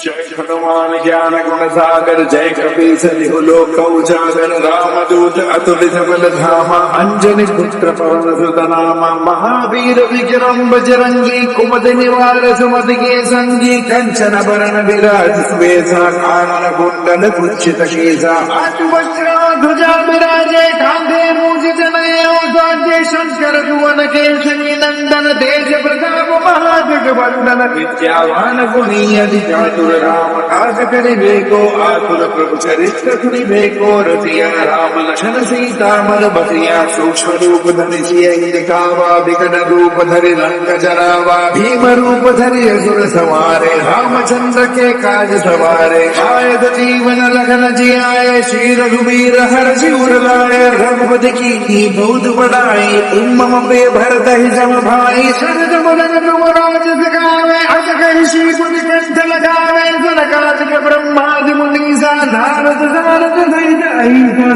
जय हनुमान ज्ञान गुण सागर जय कपीस तिहु लोक उजागर रामदूत अतुलित बल धामा अंजनी पुत्र पवन सुत नामा महावीर विक्रम बजरंगी कुमति निवार सुमति के संगी कंचन बरन विराज सुबेसा कानन कुंडल कुंचित केसा वज्र ध्वजा विराजे कांधे मूज जनेऊ साजे शंकर भुवन केसरी नंदन तेज प्रताप महाजगवंदन विद्यावान गुणी अति चातुर राम काज करिबेको आतुर प्रभु चरित्र सुनिबेको रतिया राम लक्ष्मण सीता मन बतिया सूक्ष्म रूप धरि सियहि दिखावा विकट रूप धरि रंग जरावा भीम रूप धरि असुर संहारे रामचंद्र के काज सवारे आयत जीवन लखन जियाए श्री रघुवीर हर शिवर लाए रघुपति की बहुत बड़ाई तुम मम प्रिय भरत ही सम भाई शरद मदन तुम राज सगावे अस कहि श्री कंठ लगावे सुनकादिक ब्रह्मादि मुनीसा नारद सारद सहित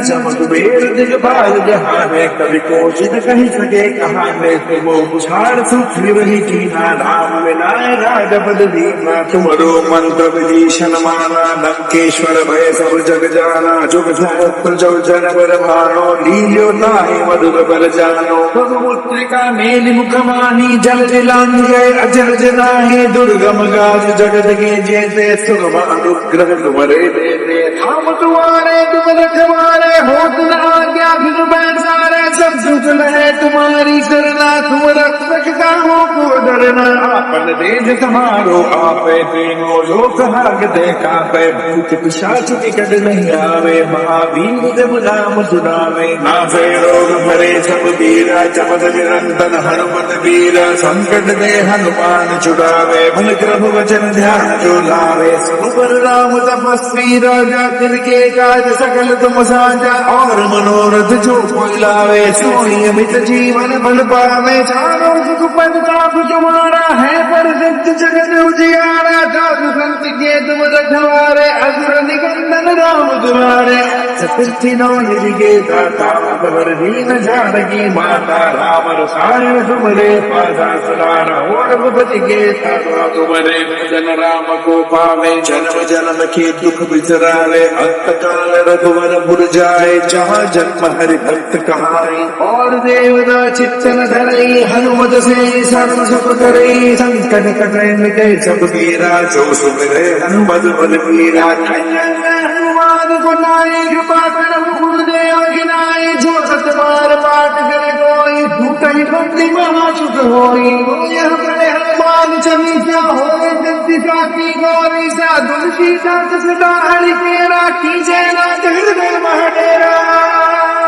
चमक बेर दिगपाल जहाने कवि कोशिश कहि सके कहाने तुम उछाड़ सुग्रीव ही कीना राम विनाय राजपद दीना तुमरो मंत्र विभीषण माना लंकेश्वर भय सब जग जाना जुग सहस्त्र जो जन बर भानो लील्यो नाहि मधुर बल जानो मुद्रिका मेलि मुख माही जल दिलांगे अजर जनाहे दुर्गम गाज जगत के जेते सुगम अनुग्रह तुम्हारे देते हम तुम्हारे तुम रखवारे होत न आज्ञा फिर बैसारे सब सुख है तुम्हारी करना तुम रक्षक का हो को डरना आपन देश समारो आपे तीनों लोक हाग देखा पे भूत पिशाच निकट नहीं आवे महावीर जब नाम सुनावे नासे रोग भरे सब वीरा जपत निरंतर हनुमत वीरा संकट दे हनुमान छुड़ावे मन प्रभु वचन ध्यान जो लावे सुपर राम तपस्वी राजा तिनके काज सकल तुम साजा और मनोरथ जो कोई लावे सोई अमित जीवन बल पावे चारों सुख पद ताप तुम्हारा है पर सिद्ध जगत उजियारा साधु संत के तुम रखवारे असुर निकंदन राम तुम्हारे चतुर्थी नौ निधि के दाता अकबर दीन जानकी माता राम रसायन तुमरे पासा सदान और रघुपति के साधु तुमरे भजन राम को पावे जन्म जन्म के दुख बिसरावे अंत काल रघुवर पुर जाए जहाँ जन्म हरि भक्त कहाई और देवता चित्तन धरई हनुमत से सर्व सुख करई संकट कटै मिटै सब पीरा जो सुमिरै हनुमत बल पीरा हनुमान को नाई कृपा करहु गुरुदेव गिनाई जो सतबार पाठ करे कोई भूतहि बंदी महासुख होई यह करे हनुमान चालीसा होए जगदीश की गौरी सा तुलसी दास सदा हरि के